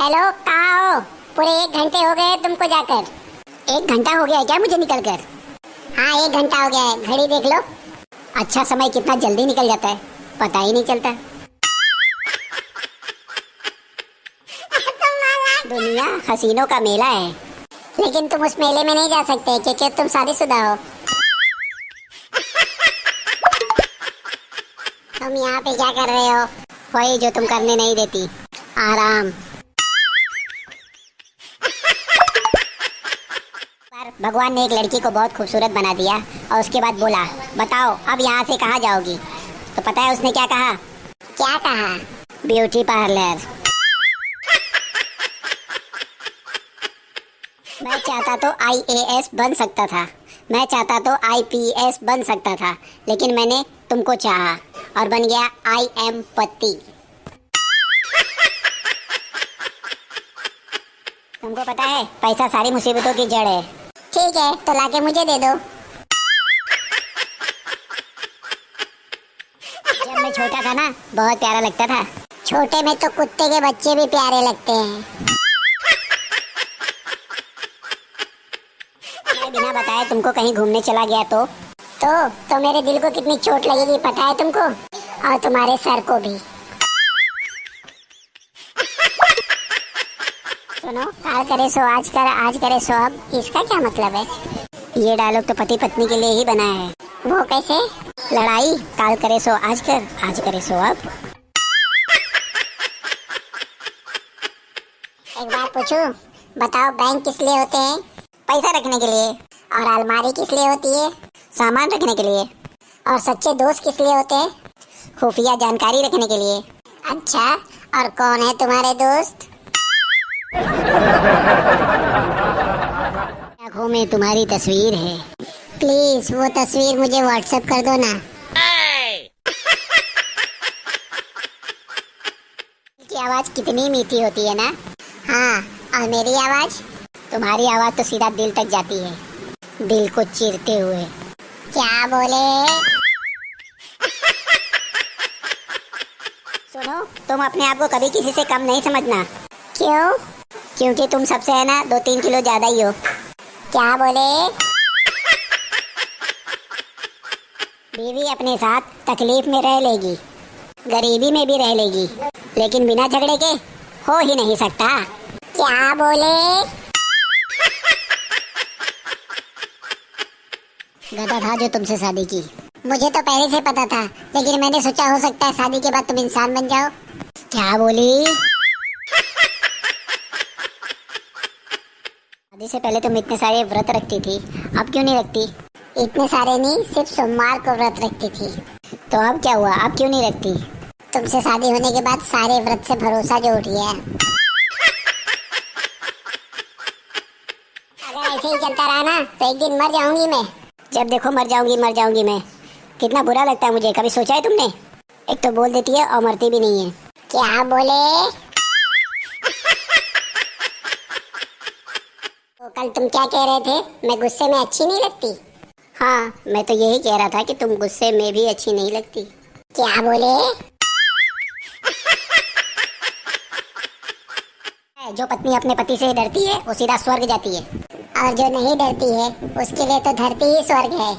Hello, कहाँ हो? पूरे 1 घंटे हो गए तुमको जाकर। 1 घंटा हो गया है क्या मुझे निकल कर? हाँ, 1 घंटा हो गया है, घड़ी देख लो। अच्छा, समय कितना जल्दी निकल जाता है, पता ही नहीं चलता। दुनिया हसीनों का मेला है, लेकिन तुम उस मेले में नहीं जा सकते क्योंकि तुम शादीशुदा हो। तुम यहाँ पे क्या कर रहे हो? वही जो तुम करने नहीं देती, आराम। भगवान ने एक लड़की को बहुत खूबसूरत बना दिया और उसके बाद बोला, बताओ अब यहाँ से कहाँ जाओगी? तो पता है उसने क्या कहा? क्या कहा? Beauty parlour. मैं चाहता तो IAS बन सकता था, मैं चाहता तो IPS बन सकता था, लेकिन मैंने तुमको चाहा और बन गया I am पति। तुमको पता है पैसा सारी मुसीबतों की जड़ है। ठीक है, तो लाके मुझे दे दो। जब मैं छोटा था ना, बहुत प्यारा लगता था। छोटे में तो कुत्ते के बच्चे भी प्यारे लगते हैं। मैं बिना बताए तुमको कहीं घूमने चला गया तो मेरे दिल को कितनी चोट लगेगी पता है तुमको, और तुम्हारे सर को भी। सुनो, काल करे सो आज कर, आज करे सो अब, इसका क्या मतलब है? ये डायलॉग तो पति पत्नी के लिए ही बना है। वो कैसे? लड़ाई काल करे सो आज कर, आज करे सो अब। एक बात पूछूं, बताओ बैंक किस लिए होते हैं? पैसा रखने के लिए। और अलमारी किस लिए होती है? सामान रखने के लिए। और सच्चे दोस्त किस लिए होते हैं? खुफिया जानकारी रखने के लिए। अच्छा, और कौन है तुम्हारे दोस्त? आँखों में तुम्हारी तस्वीर है। प्लीज वो तस्वीर मुझे व्हाट्सएप कर दो ना। की आवाज कितनी मीठी होती है ना। हाँ, और मेरी आवाज? तुम्हारी आवाज तो सीधा दिल तक जाती है, दिल को चीरते हुए। क्या बोले? सुनो, तुम अपने आप को कभी किसी से कम नहीं समझना। क्यों? क्योंकि तुम सबसे है ना 2-3 किलो ज्यादा ही हो। क्या बोले? बीवी अपने साथ तकलीफ में रह लेगी, गरीबी में भी रह लेगी, लेकिन बिना झगड़े के हो ही नहीं सकता। क्या बोले? गधा था जो तुमसे शादी की। मुझे तो पहले से पता था, लेकिन मैंने सोचा हो सकता है शादी के बाद तुम इंसान बन जाओ। क्या बोली? शादी से पहले तुम इतने सारे व्रत रखती थी, अब क्यों नहीं रखती? इतने सारे नहीं, सिर्फ सोमवार को व्रत रखती थी। तो अब क्या हुआ, अब क्यों नहीं रखती? तुमसे शादी होने के बाद सारे व्रत से भरोसा जो उठ गया। अगर ऐसे ही चलता रहा ना तो एक दिन मर जाऊंगी मैं। जब देखो मर जाऊंगी मैं। कितना बुरा लगता है मुझे, कभी सोचा है तुमने? एक तो बोल देती है और मरती भी नहीं है। क्या बोले? तो कल तुम क्या कह रहे थे, मैं गुस्से में अच्छी नहीं लगती? हाँ, मैं तो यही कह रहा था कि तुम गुस्से में भी अच्छी नहीं लगती। क्या बोले? जो पत्नी अपने पति से डरती है वो सीधा स्वर्ग जाती है, और जो नहीं डरती है उसके लिए तो धरती ही स्वर्ग है।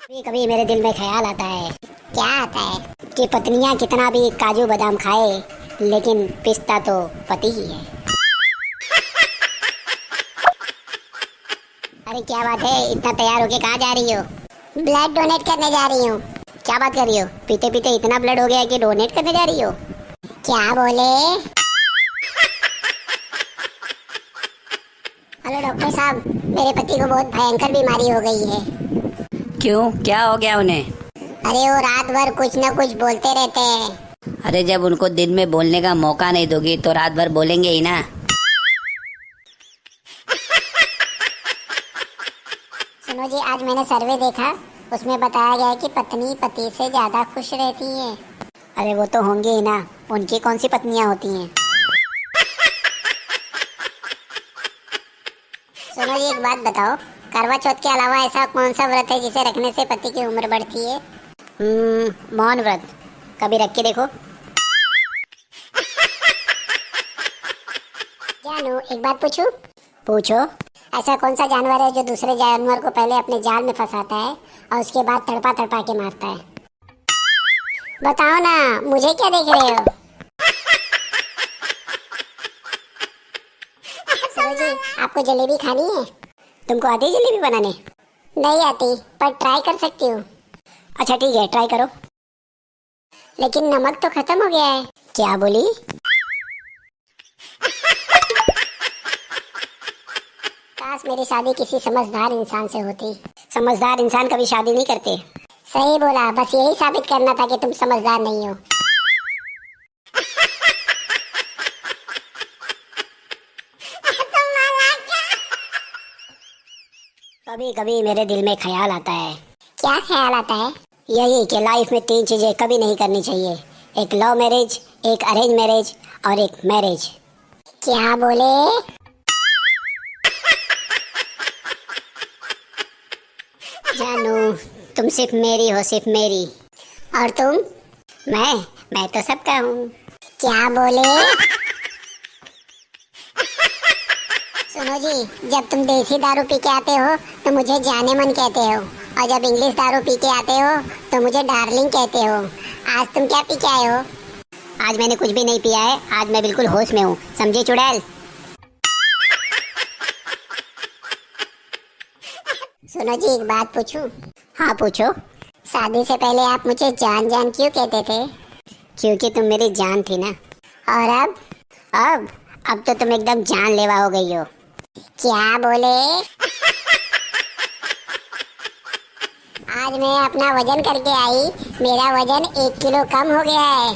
कभी कभी मेरे दिल में ख्याल आता है। क्या आता है? कि पत्नियां कितना भी काजू बादाम खाए, लेकिन पिस्ता तो पति ही है। अरे क्या बात है, इतना तैयार होके कहाँ जा रही हो? ब्लड डोनेट करने जा रही हूँ। क्या बात कर रही हो? पीते पीते इतना ब्लड हो गया कि डोनेट करने जा रही हो? क्या बोले? हेलो डॉक्टर साहब, मेरे पति को बहुत भयंकर बीमारी हो गई है। क्यों, क्या हो गया उन्हें? अरे वो रात भर कुछ न कुछ बोलते रहते हैं। अरे जब उनको दिन में बोलने का मौका नहीं दोगी तो रात भर बोलेंगे ही ना। सुनो जी, आज मैंने सर्वे देखा, उसमें बताया गया है कि पत्नी पति से ज्यादा खुश रहती है। अरे वो तो होंगे ही ना, उनकी कौन सी पत्नियां होती हैं? सुनो जी, एक बात बताओ, करवा चौथ के अलावा ऐसा कौन सा व्रत है जिसे रखने से पति की उम्र बढ़ती है? मौन व्रत। कभी रख के देखो। जानू एक बात पूछूं? पूछो। ऐसा कौन सा जानवर है जो दूसरे जानवर को पहले अपने जाल में फंसाता है और उसके बाद तड़पा तड़पा के मारता है? बताओ ना, मुझे क्या देख रहे हो? सुनो जी, आपको जलेबी खानी है? तुमको आती है जलेबी बनाने? नहीं आती, पर ट्राई कर सकती हूँ। अच्छा ठीक है, ट्राई करो। लेकिन नमक तो खत्म हो गया है। क्या बोली? काश मेरी शादी किसी समझदार इंसान से होती। समझदार इंसान कभी शादी नहीं करते। सही बोला, बस यही साबित करना था कि तुम समझदार नहीं हो। कभी कभी मेरे दिल में ख्याल आता है। क्या ख्याल आता है? यही कि लाइफ में 3 चीजें कभी नहीं करनी चाहिए। एक लव मैरिज, एक अरेंज मैरिज और एक मैरिज। क्या बोले? जानू, तुम सिर्फ मेरी हो, सिर्फ मेरी। और तुम? मैं तो सबका हूँ। क्या बोले? सुनो जी, जब तुम देसी दारू पी के आते हो तो मुझे जाने मन कहते हो, और जब इंग्लिश दारू पी के आते हो तो मुझे डार्लिंग कहते हो। आज तुम क्या पी के आए हो? आज मैंने कुछ भी नहीं पिया है। आज मैं बिल्कुल होश में हूँ, समझे चुड़ैल? सुनो जी, एक बात पूछूं? हाँ पूछो। शादी से पहले आप मुझे जान जान क्यों कहते थे? क्योंकि तुम मेरी जान थी ना। और अब? अब तो तुम एकदम जानलेवा हो गई हो। क्या बोले? आज मैं अपना वजन करके आई, मेरा वजन 1 किलो कम हो गया है।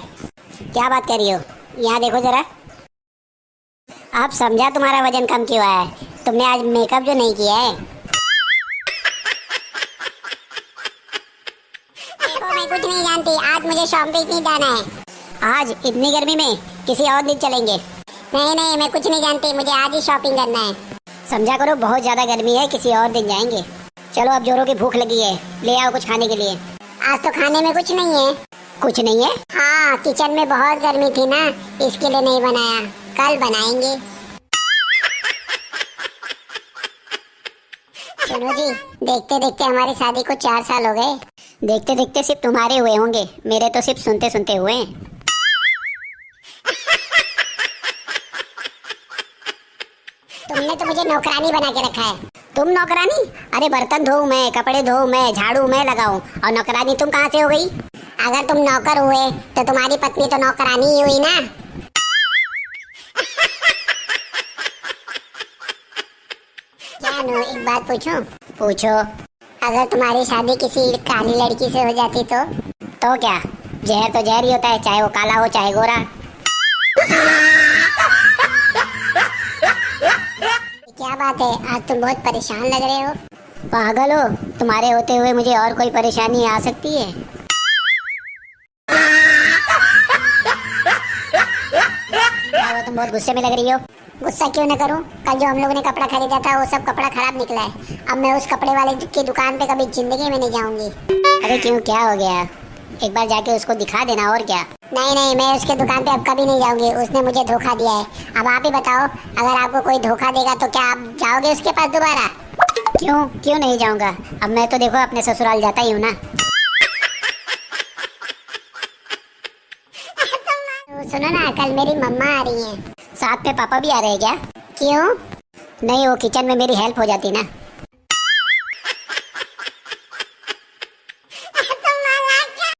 क्या बात कर रही हो? यहाँ देखो जरा। आप समझा तुम्हारा वजन कम क्यों आया है? तुमने आज मेकअप जो नहीं किया है। देखो, मैं कुछ नहीं जानती, आज मुझे शॉपिंग नहीं जाना है। आज इतनी गर्मी में किसी और दिन चलेंगे। नहीं नहीं, मैं कुछ नहीं जानती, मुझे आज ही शॉपिंग करना है। समझा करो, बहुत ज्यादा गर्मी है, किसी और दिन जाएंगे। चलो, अब जोरों की भूख लगी है, ले आओ कुछ खाने के लिए। आज तो खाने में कुछ नहीं है। कुछ नहीं है? हाँ, किचन में बहुत गर्मी थी ना, इसके लिए नहीं बनाया, कल बनाएंगे। सुनो जी, देखते देखते हमारी शादी को 4 साल हो गए। देखते देखते सिर्फ तुम्हारे हुए होंगे, मेरे तो सिर्फ सुनते सुनते हुए हैं। तुमने तो मुझे नौकरानी बना के रखा है। तुम नौकरानी? अरे बर्तन धोऊं मैं, कपड़े धोऊं मैं, झाड़ू मैं लगाऊं, और नौकरानी तुम कहाँ से हो गई? अगर तुम नौकर हुए तो तुम्हारी पत्नी तो नौकरानी ही हुई ना। जानू, एक बात पूछूं? पूछो। अगर तुम्हारी शादी किसी काली लड़की से हो जाती तो क्या? जहर तो जहर ही होता है, चाहे वो काला हो चाहे गोरा। क्या बात है, आज तुम बहुत परेशान लग रहे हो। पागल हो? तुम्हारे होते हुए मुझे और कोई परेशानी आ सकती है? क्या तुम बहुत गुस्से में लग रही हो? गुस्सा क्यों न करूं? कल जो हम लोगों ने कपड़ा खरीदा था वो सब कपड़ा खराब निकला है। अब मैं उस कपड़े वाले की दुकान पे कभी जिंदगी में नहीं जाऊंगी। अरे क्यों, क्या हो गया? एक बार जाके उसको दिखा देना, और क्या। नहीं नहीं, मैं उसके दुकान पे अब कभी नहीं जाऊंगी, उसने मुझे धोखा दिया है। अब आप ही बताओ, अगर आपको कोई धोखा देगा तो क्या आप जाओगे उसके पास दोबारा? क्यों क्यों नहीं जाऊंगा? अब मैं तो देखो अपने ससुराल जाता ही हूँ ना। तो सुनो ना, कल मेरी मम्मा आ रही हैं। साथ में पापा भी आ रहे हैं क्या? क्यों? नहीं, वो किचन में मेरी हेल्प हो जाती ना।